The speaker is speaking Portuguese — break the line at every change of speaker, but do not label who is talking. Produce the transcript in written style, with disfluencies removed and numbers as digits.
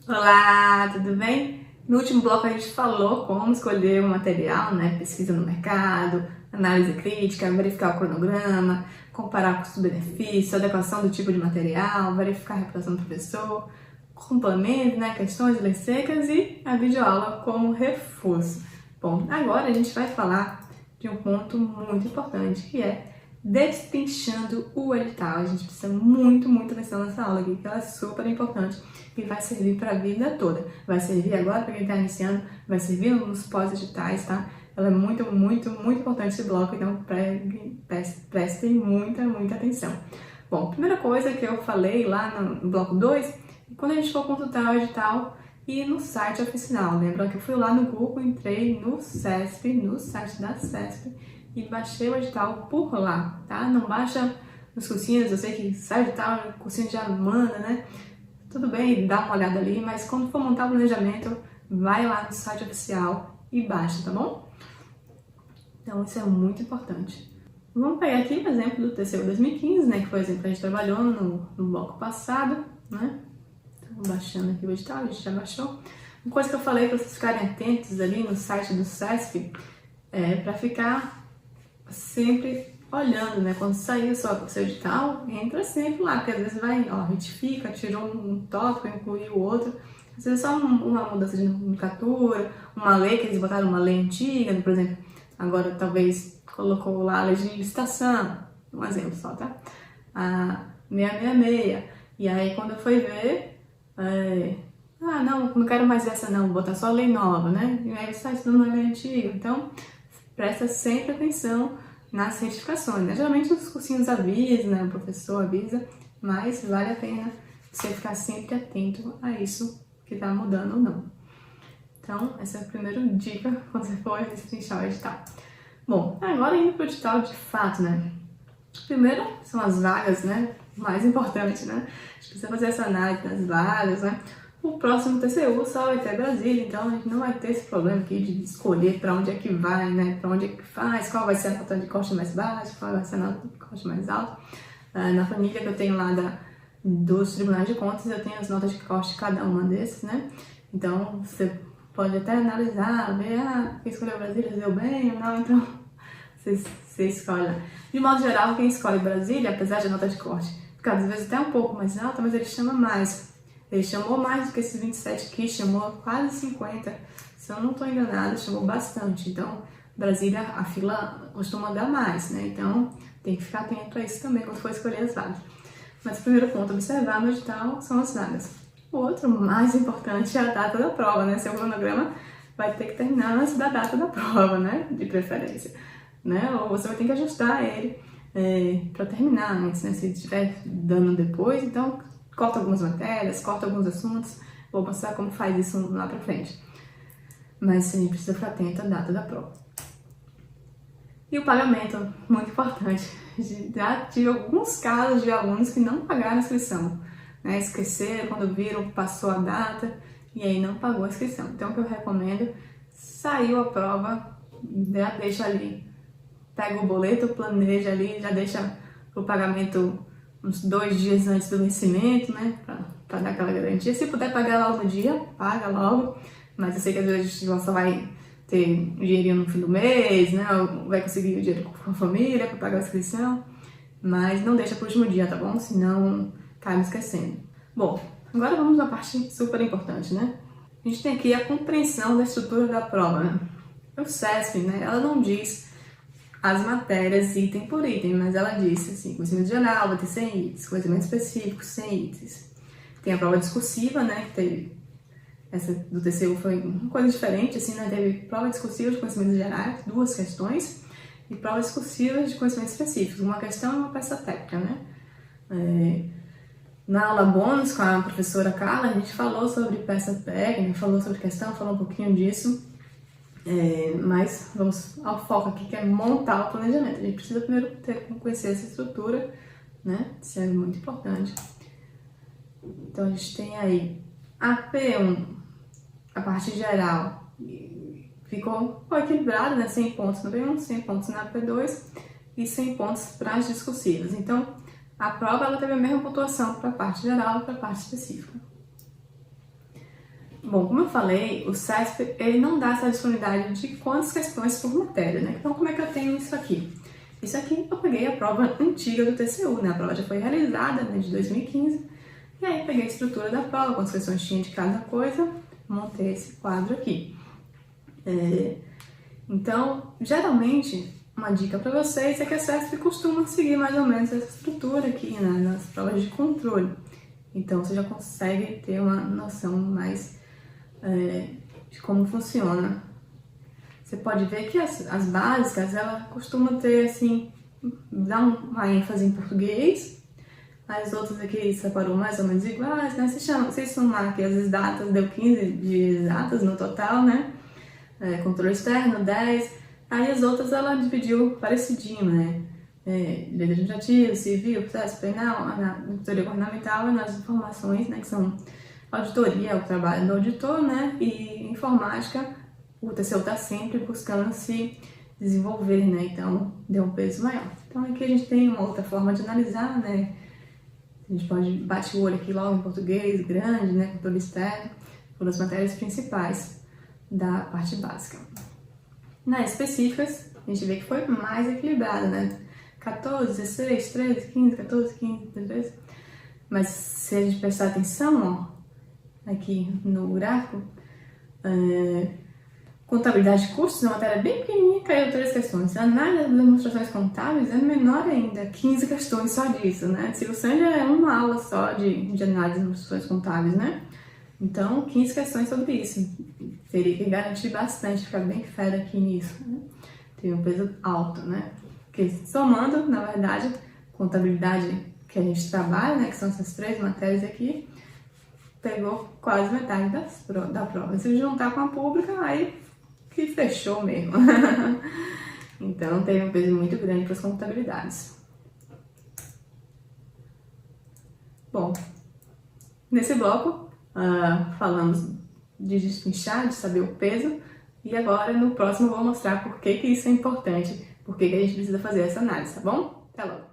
Olá, tudo bem? No último bloco a gente falou como escolher um material, né? Pesquisa no mercado, análise crítica, verificar o cronograma, comparar custo-benefício, adequação do tipo de material, verificar a reputação do professor, complemento, né? Questões, leis secas e a videoaula como reforço. Bom, agora a gente vai falar de um ponto muito importante, que é destrinchando o edital. A gente precisa muito atenção nessa aula aqui, que ela é super importante e vai servir para a vida toda. Vai servir agora para quem está iniciando, vai servir nos pós-editais, tá? Ela é muito importante esse bloco, então prestem muita atenção. Bom, primeira coisa que eu falei lá no bloco 2, quando a gente for consultar o edital e no site oficial. Lembra que eu fui lá no Google, entrei no CESP, no site da CESP, e baixei o edital por lá, tá? Não baixa nos cursinhos, eu sei que sai o edital, o cursinho já manda, né? Tudo bem, dá uma olhada ali, mas quando for montar o planejamento, vai lá no site oficial e baixa, tá bom? Então isso é muito importante. Vamos pegar aqui o exemplo do TCU 2015, né? Que foi o exemplo que a gente trabalhou no bloco passado, né? Então, baixando aqui o edital, a gente já baixou. Uma coisa que eu falei para vocês ficarem atentos ali no site do CESP é para ficar sempre olhando, né? Quando sair o seu edital, entra sempre lá, porque às vezes vai, ó, retifica, tirou um tópico, incluiu o outro. Às vezes é só uma mudança de nomenclatura, uma lei que eles botaram uma lei antiga, por exemplo, agora talvez colocou lá a lei de licitação, um exemplo só, tá? A 666. E aí quando foi ver, não quero mais essa não, vou botar só a lei nova, né? E aí você está estudando a lei antiga. Então, presta sempre atenção nas certificações, né? Geralmente os cursinhos avisam, né? O professor avisa, mas vale a pena você ficar sempre atento a isso que está mudando ou não. Então, essa é a primeira dica quando você for destrinchar o edital. Bom, agora indo para o edital de fato, né? Primeiro são as vagas, né? Mais importante, né? A gente precisa fazer essa análise das vagas, né? O próximo TCU só vai ter Brasília, então a gente não vai ter esse problema aqui de escolher para onde é que vai, né? Para onde é que faz, qual vai ser a nota de corte mais baixa, qual vai ser a nota de corte mais alta. Na planilha que eu tenho lá dos tribunais de contas, eu tenho as notas de corte de cada uma desses, né? Então você pode até analisar, ver, quem escolheu Brasília deu bem ou não, então você escolhe. De modo geral, quem escolhe Brasília, apesar de a nota de corte ficar às vezes até um pouco mais alta, mas ele chama mais. Ele chamou mais do que esses 27 aqui, chamou quase 50. Se eu não estou enganada, chamou bastante. Então, Brasília, a fila costuma dar mais, né? Então, tem que ficar atento a isso também quando for escolher as vagas. Mas o primeiro ponto a observar no edital são as vagas. O outro, mais importante, é a data da prova, né? Seu cronograma vai ter que terminar antes da data da prova, né? De preferência, né? Ou você vai ter que ajustar ele para terminar antes, né? Se estiver dando depois, então corta algumas matérias, corta alguns assuntos, vou mostrar como faz isso lá pra frente. Mas sim, precisa ficar atento à data da prova. E o pagamento, muito importante. Já tive alguns casos de alunos que não pagaram a inscrição, né? Esqueceram, quando viram, passou a data e aí não pagou a inscrição. Então o que eu recomendo, saiu a prova, já deixa ali, pega o boleto, planeja ali, já deixa o pagamento uns 2 dias antes do vencimento, né, pra dar aquela garantia. Se puder pagar logo no dia, paga logo, mas eu sei que às vezes você só vai ter um dinheirinho no fim do mês, né, ou vai conseguir o dinheiro com a família para pagar a inscrição, mas não deixa pro último dia, tá bom? Senão cai me esquecendo. Bom, agora vamos à parte super importante, né? A gente tem aqui a compreensão da estrutura da prova, né? O CESP, né, ela não diz as matérias item por item, mas ela disse assim, conhecimento geral vai ter 100 itens, conhecimento específico 100 itens. Tem a prova discursiva, né, que teve, essa do TCU foi uma coisa diferente, assim, né, teve prova discursiva de conhecimentos gerais, 2 questões, e prova discursiva de conhecimentos específicos, uma questão e uma peça técnica, né. Na aula bônus com a professora Carla, a gente falou sobre peça técnica, falou sobre questão, falou um pouquinho disso. Mas vamos ao foco aqui, que é montar o planejamento. A gente precisa primeiro conhecer essa estrutura, né? Isso é muito importante. Então a gente tem aí a P1, a parte geral, ficou equilibrado, né? 100 pontos no P1, 100 pontos na P2 e 100 pontos para as discursivas. Então a prova ela teve a mesma pontuação para a parte geral e para a parte específica. Bom, como eu falei, o CESP ele não dá essa disponibilidade de quantas questões por matéria, né? Então, como é que eu tenho isso aqui? Isso aqui eu peguei a prova antiga do TCU, né? A prova já foi realizada, né, de 2015. E aí peguei a estrutura da prova, quantas questões tinha de cada coisa, montei esse quadro aqui. Então, geralmente, uma dica para vocês é que a CESP costuma seguir mais ou menos essa estrutura aqui, né, nas provas de controle. Então, você já consegue ter uma noção mais de como funciona. Você pode ver que as básicas, ela costuma ter, assim, dar uma ênfase em português. As outras aqui separou mais ou menos iguais, né? Se somar aqui as datas, deu 15 de datas no total, né? Controle externo, 10. Aí as outras ela dividiu parecidinho, né? Direito administrativo, civil, processo penal, auditoria governamental e nas informações, né? Que são auditoria, o trabalho do auditor, né? E informática, o TCU está sempre buscando se desenvolver, né? Então, deu um peso maior. Então, aqui a gente tem uma outra forma de analisar, né? A gente pode bater o olho aqui logo em português, grande, né? Controle externo, por as matérias principais da parte básica. Nas específicas, a gente vê que foi mais equilibrado, né? 14, 16, 13, 15, 14, 15, 13. Mas se a gente prestar atenção, ó, aqui no gráfico, contabilidade de custos, uma matéria bem pequenininha, caiu 3 questões. Análise das demonstrações contábeis é menor ainda, 15 questões só disso, né? Se o Sanja é uma aula só de análise das demonstrações contábeis, né? Então, 15 questões sobre isso. Teria que garantir bastante, ficar bem fera aqui nisso, né? Tem um peso alto, né? Porque somando, na verdade, contabilidade que a gente trabalha, né? Que são essas 3 matérias aqui, pegou quase metade da prova. Se juntar com a pública, aí que fechou mesmo. Então, teve um peso muito grande para as contabilidades. Bom, nesse bloco, falamos de destrinchar, de saber o peso, e agora no próximo eu vou mostrar por que isso é importante, por que a gente precisa fazer essa análise, tá bom? Até logo!